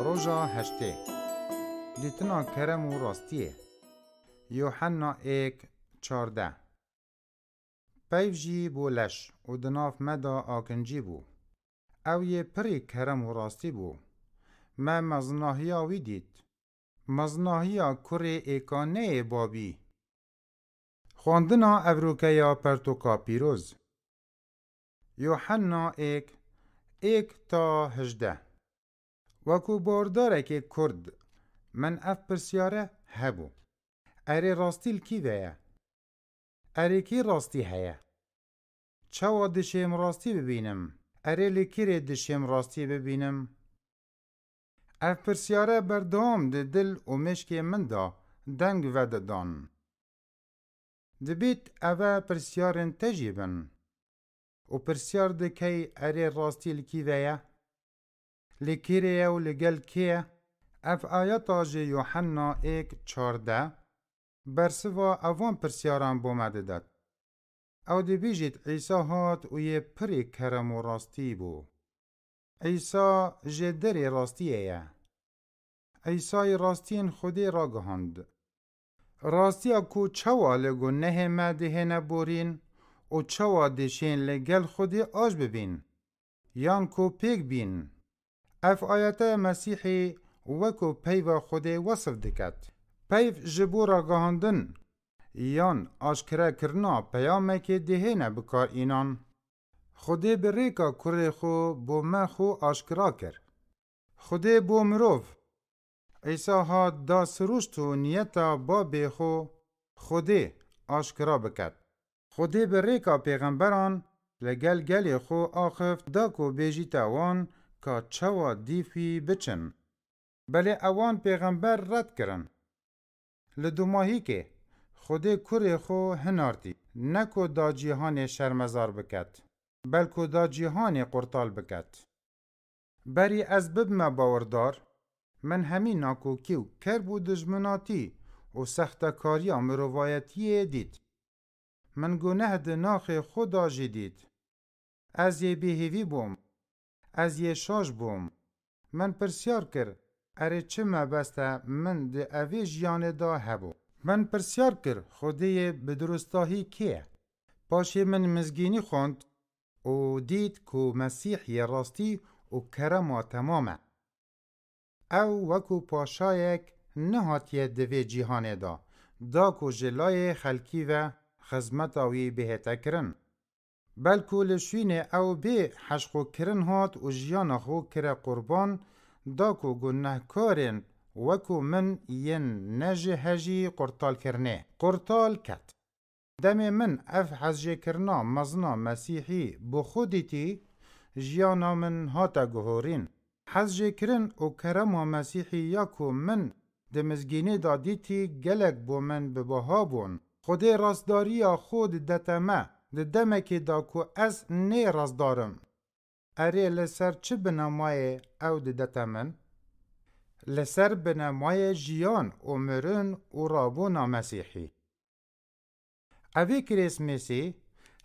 روژا هشته دیتنا کرم و راستیه یوحنا 1:14 پیو جی بو لش و دناف مدا آکنجی بو او یه پری کرم و راستی بو ما مزناهیا وی دید مزناهیا کره ایکانه بابی خواندنا اوروکیا پرتوکا پیروز یوحنا 1:1-18 وکو بارداره که کرد من اف پرسیاره هبو اره راستیل کی ویه؟ اره کی راستی هیه؟ چوا دشیم راستی ببینم؟ اره لکیره دشیم راستی ببینم؟ اف پرسیاره بردام ده دل و مشک من دا دنگ وده دان. دبیت اوه پرسیارن تجیبن و پرسیار ده کی اره راستیل کی ویه؟ لکیره و لگل کیه؟ اف آیاتا جه یوحنا 1:14 برسوا اوان پرسیاران بومده داد. او دی بیجید عیسی هات و یه پری کرم و راستی بو. عیسی جدر راستیه. عیسی راستین خودی را گهاند. راستی اکو چوا لگو نه مده نبورین و چوا دشین لگل خودی آج ببین. یان کو پیگ بین. اف آیت مسیحی وکو پیو خودی وصف دکت. پیو جبورا گهاندن یان آشکره کرنا پیامه که دهینه بکار اینان. خودی بریکا کره خو بو ما خو آشکرا کر. خودی بو مروف. عیسی ها دا سروشت و نیتا بابی خو خودی آشکرا بکد. خودی بریکا پیغمبران لگل گلی خو آخف دا کو بیجیتا وان که چوا دیفی بچن. بله اوان پیغمبر رد کرن. لدوماهی که خودی کره خو هنارتی نکو دا جیهان شرمزار بکد بلکو دا جیهان قرطال بکد. بری از ببم باوردار من همین ناکو کیو کربو دجمناتی و سختکاری مروایتی دید. من گناه دناخ خدا جدید. از یه بیهیوی بوم. از یه شاش بوم. من پرسیار کر اره چه مبسته من ده اوی جیان دا هبو. من پرسیار کر خودی بدرستاهی کیه؟ پاشه من مزگینی خوند و دید که مسیح یه راستی و کرم تمامه. او وکو پاشایک نهاتیه دوی جیهانه دا که جلای خلکی و خزمتاوی بهتا کرن. بلکو لشوین او به حشقو کرن هات و جیان خو کره قربان دا که گناه کارن وکو من ین نجه هجی قرطال کرنه. قرطال کت. دم من اف حزجه کرنا مزنا مسیحی بخودیتی جیانا من هاتا گهورین. حزجه کرن و کرما مسیحی یاکو من دمزگینه دادیتی گلک بو من بباها بون. خود رازداری خود دتمه دمه که دا کو از نه رازدارم. اره لسر چه بنامای او دتمن؟ لسر بنامای جیان و مرن و رابونا مسیحی. اوی کریسمسی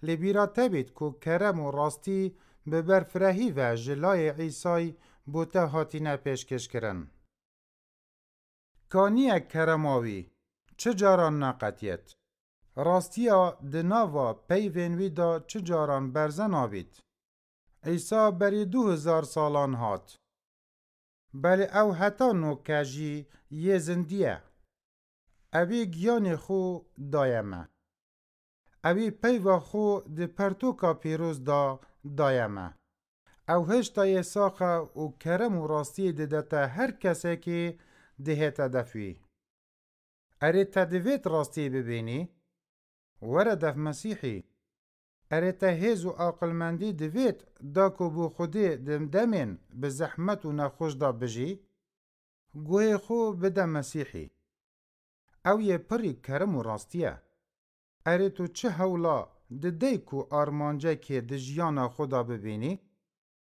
لبیرا تبید که کرم و راستی به برفرهی و جلای عیسی بوته هاتینه پیشکش کرن. کانی کرماوی چه جاران ناقتیت؟ راستیا دناوا پیوینوی دا چه جاران برزن آبید؟ عیسی بری 2000 سالان هات. بله او حتا نوکجی یه زندیه. اوی گیان خو دایمه. اوی پیو خو ده پرتوکا پیروز دا دایمه. او هشتا یه ساخه و کرم و راستی ددتا هر کسی که دهتا دفوی. اره تدویت راستی ببینی؟ وردف مسیحی. اره تهیز و عقلمندی دویت دا که بو خودی دمدمین به زحمت و نخوش دا بجی؟ گوه خو بده مسیحی. او یه پری کرم و راستیه. اره تو چه حولا ده کو آرمانجه که ده جیانا خدا ببینی؟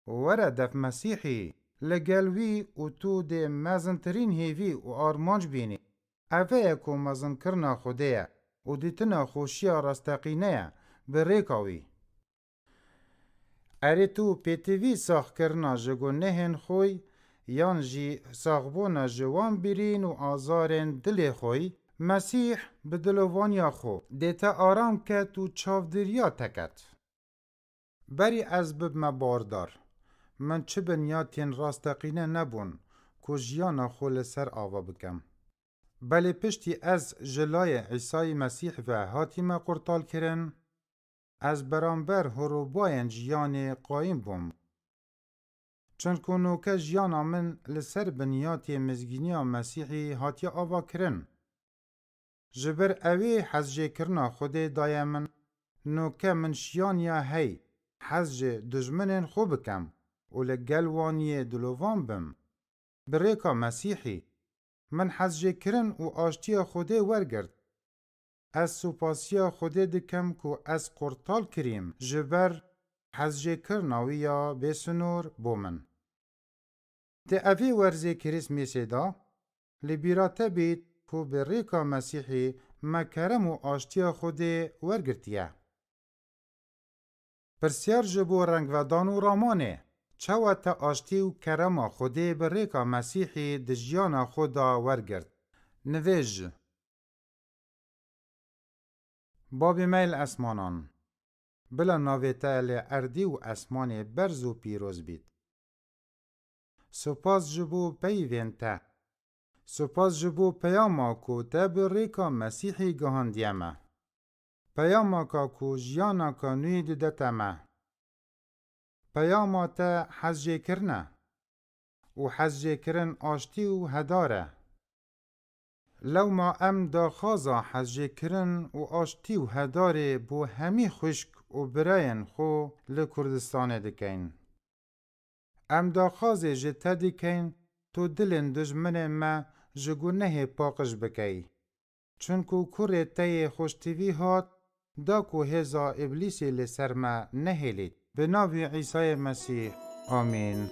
وردف مسیحی. لگلوی و تو ده مزنترین هیوی و آرمانج بینی. اوه کو مزن کرنا خودیه و دیتنا خوشی راستقینه بریکاوی. اره تو پیتوی ساخ کرنا جگو نهن خوی یان جی ساغبونا جوان بیرین و آزارن دل خوی مسیح به دلوانیا خو دیتا آرام کت و چاودریا تکت. بری از ببم باردار من چه بنیاتین راستقینه نبون که جیانا خو لسر آوا بکم. بله پشتی از جلای عیسی مسیح و حاتیمه قرطال کرن از برانبر هروباین جیان قایم بوم. چون کنو که جیانا من لسر بنیاتی مزگینی مسیحی هاتی آوا کرن. جبر اوی حزجه کرنا خود دای من نو که من شیانیا هی حزجه دجمنن خوب بکم و لگلوانی دلوان بم. بریکا مسیحی من حزجه کرن و آشتی خوده ورگرد. از سوپاسیا خوده دکم که از قرطال کریم جبر حزجه کرناویا بسنور بومن. ده اوی ورزه کریسمسی دا لبیراته بید که بریکا مسیحی مکرم و آشتی خوده ورگرتیه. پرسیار جبو رنگ و دانو رامانه چاوه تا آشتی و کرم خوده بریکا مسیحی دجیانا خودا ورگرد. نویج باب میل اسمانان بلا ناویتا اردی و اسمان برز و پیروز بید. سپاس جبو پیوینته سپاس جبو پیاما کو تا بریکا مسیحی گهاندیمه. پیاما کو جیانا کانوی ددتمه. پیاما تا حزجه کرنه و حزجه کرن آشتی و هداره. لو ما ام دا خازا حزجه کرن و آشتی و هداره بو همی خشک و براین خو لکردستان دکین. ام دا خازه جتا دکین تو دلن دجمن ما جگو نه پاقش بکی. چونکو کره تای خوشتیوی هات دا کو هزا ابلیسی لسر ما نهلید. به نام عیسی مسیح آمین.